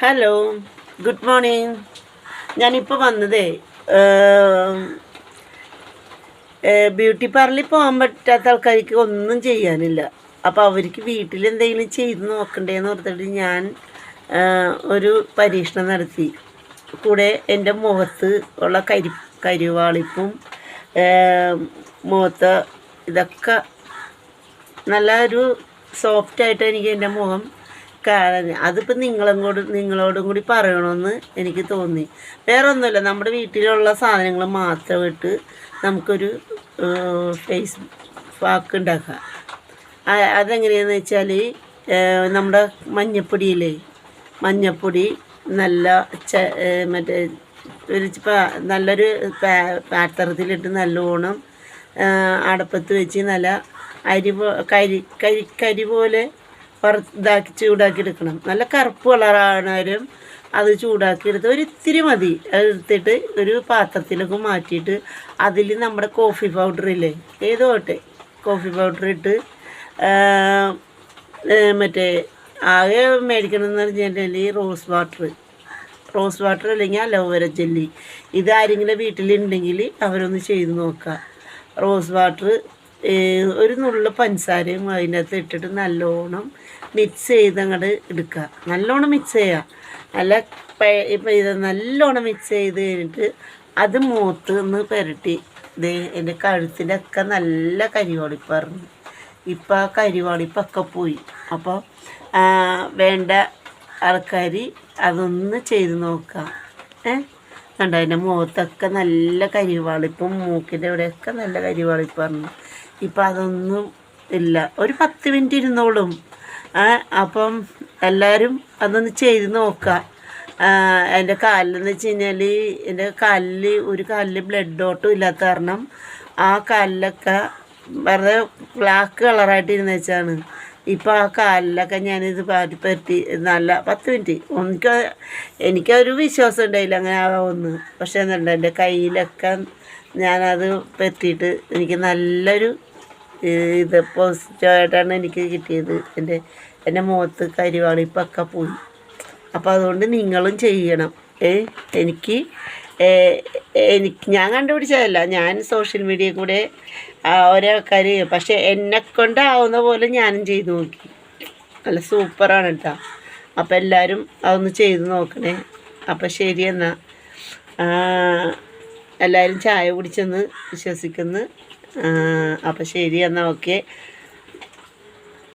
Hello, good morning. ഞാനിപ്പോൾ വന്നതേ beauty പാർലറിൽ പോകാൻ പറ്റാത്ത ആൾക്കാർക്ക് ഒന്നും ചെയ്യാനില്ല. അപ്പോൾ അവർക്ക് വീട്ടിൽ എന്തെങ്കിലും ചെയ്ത് നോക്കണ്ടേന്ന് ഓർത്തിട്ട് ഞാൻ ഒരു പരീക്ഷണം നടത്തി. കൂടെ എൻ്റെ മുഖത്ത് ഉള്ള കരിവാളിപ്പും മുഖത്ത് ഇതൊക്കെ നല്ല ഒരു സോഫ്റ്റായിട്ട് എനിക്ക് എൻ്റെ മുഖം അതിപ്പോൾ നിങ്ങളോടും കൂടി പറയണമെന്ന് എനിക്ക് തോന്നി. വേറെ ഒന്നുമില്ല, നമ്മുടെ വീട്ടിലുള്ള സാധനങ്ങൾ മാത്രം ഇട്ട് നമുക്കൊരു ഫേസ് പാക്ക് ഉണ്ടാക്കാം. അതെങ്ങനെയാണെന്ന് വെച്ചാൽ നമ്മുടെ മഞ്ഞപ്പൊടി നല്ല മറ്റേ ഒരു നല്ലൊരു പാത്രത്തിലിട്ട് നല്ലോണം അടപ്പത്ത് വെച്ച് നല്ല കരി പോലെ ചൂടാക്കി എടുക്കണം. നല്ല കറുപ്പ് കളറാണവരും അത് ചൂടാക്കി ഒരിത്തിരി മതി. എടുത്തിട്ട് ഒരു പാത്രത്തിലൊക്കെ മാറ്റിയിട്ട് അതിൽ നമ്മുടെ കോഫി പൗഡറില്ലേ, ഏതോട്ടെ കോഫി പൗഡർ ഇട്ട് മറ്റേ ആകെ മേടിക്കണമെന്ന് പറഞ്ഞിട്ടുണ്ടെങ്കിൽ റോസ് വാട്ടർ അല്ലെങ്കിൽ അലോവേര ജെല്ലി. ഇതാരെങ്കിലും വീട്ടിലുണ്ടെങ്കിൽ അവരൊന്ന് ചെയ്ത് നോക്കുക. റോസ് വാട്ടർ ഒരു നുള്ള പഞ്ചസാരയും അതിനകത്ത് ഇട്ടിട്ട് നല്ലോണം മിക്സ് ചെയ്ത് അങ്ങോട്ട് എടുക്കുക. നല്ലോണം മിക്സ് ചെയ്യുക. ഇപ്പം ഇത് നല്ലോണം മിക്സ് ചെയ്ത് കഴിഞ്ഞിട്ട് അത് മുഖത്ത് ഒന്ന് പുരട്ടി എൻ്റെ കഴുത്തിൻ്റെ ഒക്കെ നല്ല കരിവാളിപ്പായിരുന്നു. ഇപ്പം ആ കരിവാളിപ്പൊക്കെ പോയി. അപ്പോൾ വേണ്ട ആൾക്കാർ അതൊന്ന് ചെയ്ത് നോക്കുക. കണ്ടോ, എൻ്റെ മുഖത്തൊക്കെ നല്ല കരിവാളിപ്പും മൂക്കിൻ്റെ ഇവിടെയൊക്കെ നല്ല കരിവാളിപ്പായിരുന്നു. ഇപ്പം അതൊന്നും ഇല്ല. ഒരു 10 മിനിറ്റ് ഇരുന്നോളും. അപ്പം എല്ലാവരും അതൊന്ന് ചെയ്ത് നോക്കുക. എൻ്റെ കാലിലെന്ന് വെച്ച് കഴിഞ്ഞാൽ എൻ്റെ ഒരു കാലിൽ ബ്ലഡ് ഓട്ടം ഇല്ലാത്ത കാരണം ആ കാലിലൊക്കെ വെറുതെ ബ്ലാക്ക് കളറായിട്ട് ഇരുന്ന് വെച്ചാണ്. ഇപ്പോൾ ആ കാലിലൊക്കെ ഞാനിത് പരട്ടി നല്ല 10 മിനിറ്റ് എനിക്കൊരു വിശ്വാസം ഉണ്ടായില്ല അങ്ങനെ ആവുമെന്ന്. പക്ഷേ എന്നുണ്ട് എൻ്റെ കയ്യിലൊക്കെ ഞാനത് പറ്റിയിട്ട് എനിക്ക് നല്ലൊരു ഇത് പോസിറ്റീവായിട്ടാണ് എനിക്ക് കിട്ടിയത്. എൻ്റെ മുഖത്ത് കരിവാളിപ്പൊക്കെ പോയി. അപ്പോൾ അതുകൊണ്ട് നിങ്ങളും ചെയ്യണം. ഞാൻ കണ്ടുപിടിച്ചതല്ല, ഞാൻ സോഷ്യൽ മീഡിയയിൽ കൂടെ ഓരോ ആൾക്കാർ, പക്ഷേ എന്നെക്കൊണ്ടാവുന്ന പോലെ ഞാനും ചെയ്ത് നോക്കി. നല്ല സൂപ്പറാണ് കേട്ടോ. അപ്പോൾ എല്ലാവരും അതൊന്ന് ചെയ്ത് നോക്കണേ. അപ്പോൾ ശരി, എന്നാൽ എല്ലാവരും ചായ കുടിച്ചെന്ന് വിശ്വസിക്കുന്നു. അപ്പോൾ ശരി, എന്നാൽ ഓക്കെ.